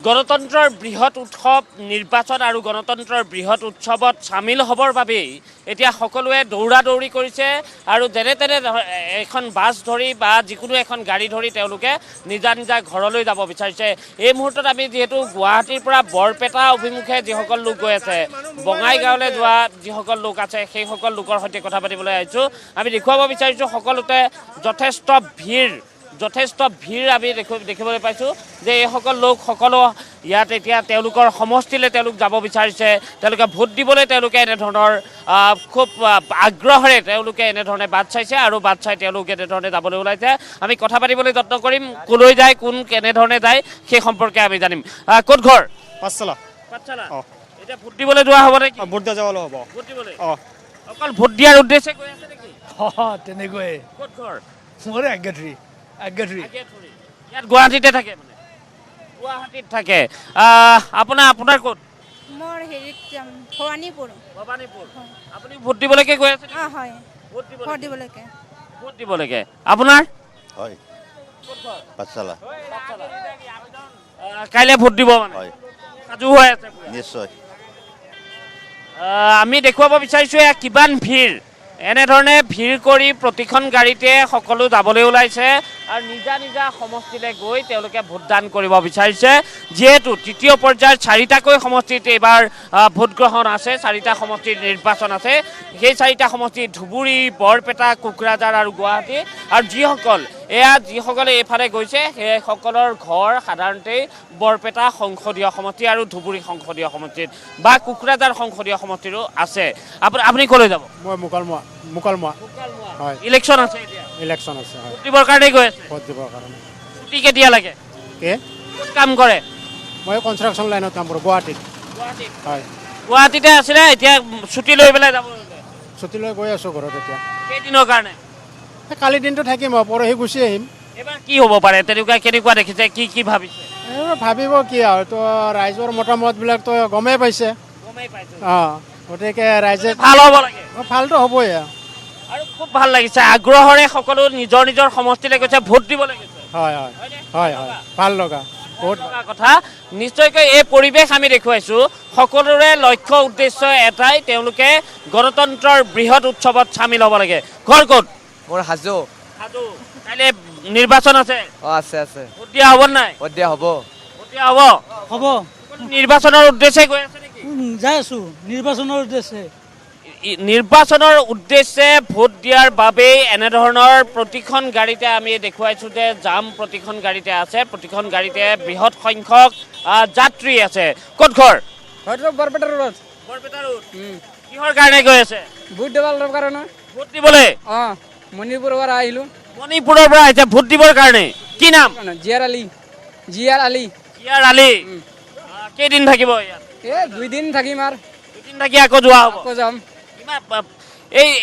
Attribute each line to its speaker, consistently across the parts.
Speaker 1: গণতন্ত্ৰৰ বৃহৎ উৎসৱ নিৰ্বাচন আৰু গণতন্ত্ৰৰ বৃহৎ উৎসৱত সামিল হ'বৰ বাবেই এতিয়া সকলোৱে দৌৰা দৌৰি কৰিছে আৰু যেনে তেনে এখন বাছ ধৰি বা যিকোনো এখন গাড়ী ধৰি তেওঁলোকে নিজা নিজা ঘৰলৈ যাব বিচাৰিছে। এই মুহূৰ্তত আমি যিহেতু গুৱাহাটীৰ পৰা বৰপেটা অভিমুখে যিসকল লোক গৈ আছে, বঙাইগাঁৱলৈ যোৱা যিসকল লোক আছে সেইসকল লোকৰ সৈতে কথা পাতিবলৈ আহিছোঁ। আমি দেখুৱাব বিচাৰিছোঁ সকলোতে যথেষ্ট ভিৰ আমি দেখিবলৈ পাইছোঁ যে এইসকল লোক সকলো ইয়াত এতিয়া তেওঁলোকৰ সমষ্টিলৈ তেওঁলোক যাব বিচাৰিছে। তেওঁলোকে ভোট দিবলৈ তেওঁলোকে এনেধৰণৰ খুব আগ্ৰহেৰে তেওঁলোকে এনেধৰণে বাট চাইছে আৰু বাট চাই তেওঁলোকে এনেধৰণে যাবলৈ ওলাইছে। আমি কথা পাতিবলৈ যত্ন কৰিম, ক'লৈ যায়, কোন কেনেধৰণে যায় সেই সম্পৰ্কে আমি জানিম। ক'ত ঘৰ?
Speaker 2: পাঠশালা।
Speaker 1: এতিয়া ভোট দিবলৈ যোৱা হ'ব নেকি?
Speaker 2: ভোট দিয়া যাবলৈ হ'ব।
Speaker 1: ভোট দিবলৈ অকল ভোট দিয়াৰ উদ্দেশ্যে গৈ আছে নেকি?
Speaker 2: তেনেকৈয়ে।
Speaker 1: ক'ত ঘৰ?
Speaker 2: মোৰ আজ্ঞাধুৰী।
Speaker 1: ইয়াত গুৱাহাটীতে থাকে, মানে গুৱাহাটীত থাকে। আপোনাৰ ক'ত?
Speaker 3: মোৰ হেৰিত ভৱানীপুৰ।
Speaker 1: আপুনি ভোট দিবলৈকে গৈ আছে?
Speaker 3: হয়, ভোট দিবলৈকে।
Speaker 1: আপোনাৰ
Speaker 4: হয় পাঠশালা।
Speaker 1: কাইলৈ ভোট দিব মানে?
Speaker 4: হয়
Speaker 1: সাজু হৈ আছে
Speaker 4: নিশ্চয়।
Speaker 1: আমি দেখুৱাব বিচাৰিছোঁ এয়া কিমান ভিৰ। এনেধৰণে ভিৰ কৰি প্ৰতিখন গাড়ীতে সকলো যাবলৈ ওলাইছে আৰু নিজা নিজা সমষ্টিলৈ গৈ তেওঁলোকে ভোটদান কৰিব বিচাৰিছে। যিহেতু তৃতীয় পৰ্যায়ৰ 4টাকৈ সমষ্টিত এইবাৰ ভোটগ্ৰহণ আছে, 4টা সমষ্টিৰ নিৰ্বাচন আছে। সেই 4টা সমষ্টি ধুবুৰী, বৰপেটা, কোকৰাঝাৰ আৰু গুৱাহাটী। আৰু যিসকলে এইফালে গৈছে সেইসকলৰ ঘৰ সাধাৰণতে বৰপেটা সংসদীয় সমষ্টি আৰু ধুবুৰী সংসদীয় সমষ্টিত বা কোকৰাঝাৰ সংসদীয় সমষ্টিৰো আছে। আপুনি ক'লৈ যাব?
Speaker 2: মই মুকালমুৱা। হয়।
Speaker 1: ইলেকশ্যন আছে এতিয়া?
Speaker 2: ইলেকশ্যন আছে। হয়।
Speaker 1: ভোট দিবৰ কাৰণে গৈ আছে?
Speaker 2: ভোট দিবৰ কাৰণে।
Speaker 1: ছুটি কেতিয়া লাগে? ক'ত কাম কৰে?
Speaker 2: মই কনষ্ট্ৰাকশ্যন লাইনত কাম কৰোঁ গুৱাহাটীত। হয়।
Speaker 1: গুৱাহাটীতে আছিলে, এতিয়া ছুটি লৈ পেলাই যাব?
Speaker 2: ছুটী লৈ গৈ আছোঁ ঘৰত এতিয়া।
Speaker 1: কেইদিনৰ কাৰণে?
Speaker 2: কালি দিনটো থাকিম আৰু পৰহি গুচি আহিম।
Speaker 1: এইবাৰ কি হ'ব পাৰে কেনেকুৱা দেখিছে, কি ভাবিছে?
Speaker 2: এইবাৰ ভাবিব কি আৰু তো ৰাইজৰ মতামতবিলাকতো গমেই পাইছে। গতিকে ৰাইজে
Speaker 1: ভাল হ'ব লাগে।
Speaker 2: ভালটো হ'বই।
Speaker 1: আৰু খুব ভাল লাগিছে, আগ্ৰহেৰে সকলো নিজৰ নিজৰ সমষ্টিলৈ গৈছে, ভোট দিবলৈ গৈছে।
Speaker 2: হয় ভাল লগা বহুত
Speaker 1: কথা। নিশ্চয়কৈ এই পৰিৱেশ আমি দেখুৱাইছোঁ। সকলোৰে লক্ষ্য উদ্দেশ্য এটাই, তেওঁলোকে গণতন্ত্ৰৰ বৃহৎ উৎসৱত চামিল হ'ব লাগে। ঘৰ ক'ত?
Speaker 5: মোৰ হাজো।
Speaker 1: কাইলৈ নিৰ্বাচন আছে?
Speaker 5: আছে।
Speaker 1: ভোট দিয়া হ'ব নাই?
Speaker 5: ভোট দিয়া হ'ব।
Speaker 1: হ'ব। নিৰ্বাচনৰ উদ্দেশ্যে গৈ আছে নেকি?
Speaker 6: যাই আছোঁ নিৰ্বাচনৰ উদ্দেশ্যে।
Speaker 1: নিৰ্বাচনৰ উদ্দেশ্যে ভোট দিয়াৰ বাবেই এনেধৰণৰ প্ৰতিখন গাড়ীতে আমি দেখুৱাইছোঁ যে জাম প্ৰতিখন গাড়ীতে আছে। প্ৰতিখন গাড়ীতে বৃহৎ সংখ্যক যাত্ৰী আছে। ক'ত ঘৰ?
Speaker 5: বৰপেটা ৰোড।
Speaker 1: কিহৰ কাৰণে গৈ আছে?
Speaker 5: ভোট দিবৰ কাৰণে।
Speaker 1: ভোট দিবলৈ?
Speaker 5: মণিপুৰৰ পৰা আহিলোঁ।
Speaker 1: মণিপুৰৰ পৰা আহিছে ভোট দিবৰ কাৰণে। কি নাম?
Speaker 5: জিয়াৰ আলী।
Speaker 1: কেইদিন থাকিব ইয়াত?
Speaker 5: 2 দিন থাকিম আৰু
Speaker 1: 2 দিন থাকি আকৌ যোৱা হ'ব?
Speaker 5: আকৌ যাম।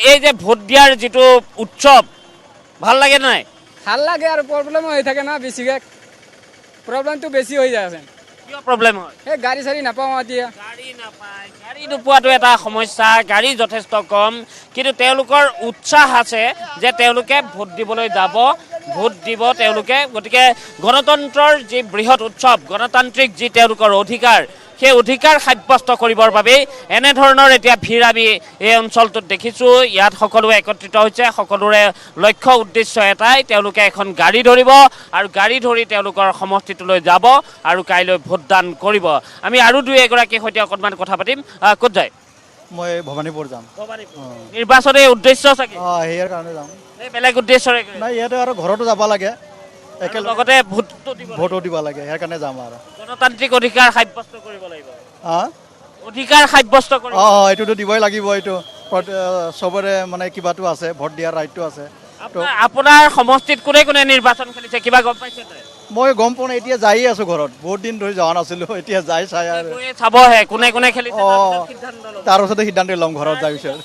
Speaker 1: এই যে ভোট দিয়াৰ যিটো উৎসৱ, ভাল লাগে নাই?
Speaker 5: ভাল লাগে আৰু প্ৰব্লেম হৈ থাকে না, বেছিকৈ প্ৰব্লেমটো বেছি হৈ যায় আছে।
Speaker 1: কিয় প্ৰব্লেম হয়?
Speaker 5: এই গাড়ী চাড়ী নাপাওঁ এতিয়া।
Speaker 1: গাড়ী নোপোৱাটো এটা সমস্যা। গাড়ী যথেষ্ট কম, কিন্তু তেওঁলোকৰ উৎসাহ আছে যে তেওঁলোকে ভোট দিবলৈ যাব, ভোট দিব তেওঁলোকে। গতিকে গণতন্ত্ৰৰ যি বৃহৎ উৎসৱ, গণতান্ত্ৰিক যি তেওঁলোকৰ অধিকাৰ, সেই অধিকাৰ সাব্যস্ত কৰিবৰ বাবেই এনেধৰণৰ এতিয়া ভিৰ আমি এই অঞ্চলটোত দেখিছোঁ। ইয়াত সকলোৱে একত্ৰিত হৈছে, সকলোৰে লক্ষ্য উদ্দেশ্য এটাই, তেওঁলোকে এখন গাড়ী ধৰিব আৰু গাড়ী ধৰি তেওঁলোকৰ সমষ্টিটোলৈ যাব আৰু কাইলৈ ভোটদান কৰিব। আমি আৰু 2-এগৰাকীৰ সৈতে অকণমান কথা পাতিম। ক'ত যায়?
Speaker 4: মই ভৱানীপুৰ যাম।
Speaker 1: নিৰ্বাচনী উদ্দেশ্য চাগে?
Speaker 4: সেয়াৰ কাৰণে যাম।
Speaker 1: বেলেগ উদ্দেশ্যৰে?
Speaker 4: নাই, ইয়াতে আৰু ঘৰতো যাব লাগে,
Speaker 1: লগতে ভোটো
Speaker 4: দিব লাগে, ইয়াৰ কাৰণে যাম আৰু।
Speaker 1: গণতান্ত্ৰিক অধিকাৰ সাব্যস্ত কৰিব লাগিব।
Speaker 4: অধিকাৰ সাব্যস্ত কৰিব। এইটোতো দিবই লাগিব। এইটো চবৰে মানে কিবাটো আছে, ভোট দিয়াৰ ৰাইটটো আছে।
Speaker 1: আপোনাৰ সমষ্টিত কোনে কোনে নিৰ্বাচন খেলিছে কিবা গম পাইছে?
Speaker 4: মই গম পোৱা নাই, এতিয়া যায়ে আছোঁ ঘৰত। বহুত দিন ধৰি যোৱা নাছিলোঁ, এতিয়া যাই চাই আৰু
Speaker 1: চাবহে কোনে কোনে খেলিছে।
Speaker 4: তাৰপিছতে সিদ্ধান্ত ল'ম, ঘৰত যাই পিছত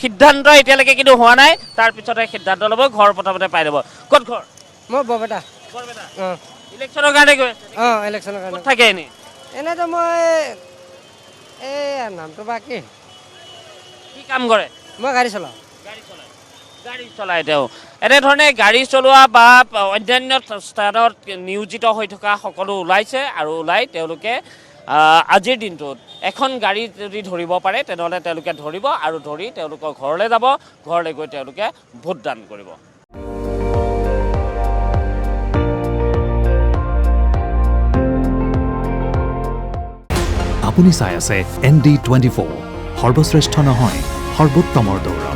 Speaker 1: সিদ্ধান্ত এতিয়ালৈকে কিন্তু হোৱা নাই, তাৰপিছতে সিদ্ধান্ত ল'ব। ঘৰ প্ৰথমতে পাই যাব। ক'ত ঘৰ?
Speaker 5: মই বৰপেটা।
Speaker 1: ইলেকশ্যনৰ কাৰণে গৈ আছে?
Speaker 5: ইলেকশ্যনৰ কাৰণে।
Speaker 1: থাকে এনেই?
Speaker 5: এনেতো মই নামটো বা কি
Speaker 1: কাম কৰে?
Speaker 5: মই গাড়ী চলাওঁ।
Speaker 1: গাড়ী চলাই তেওঁ এনেধৰণে গাড়ী চলোৱা বা অন্যান্য স্থানত নিয়োজিত হৈ থকা সকলো ওলাইছে আৰু ওলাই তেওঁলোকে আজিৰ দিনটোত এখন গাড়ী যদি ধৰিব পাৰে তেনেহ'লে তেওঁলোকে ধৰিব আৰু ধৰি তেওঁলোকৰ ঘৰলৈ যাব ঘৰলৈ গৈ তেওঁলোকে ভোটদান কৰিব
Speaker 7: আপুনি চাই আছে ND24 সৰ্বশ্ৰেষ্ঠ নহয় সৰ্বোত্তমৰ দৌৰ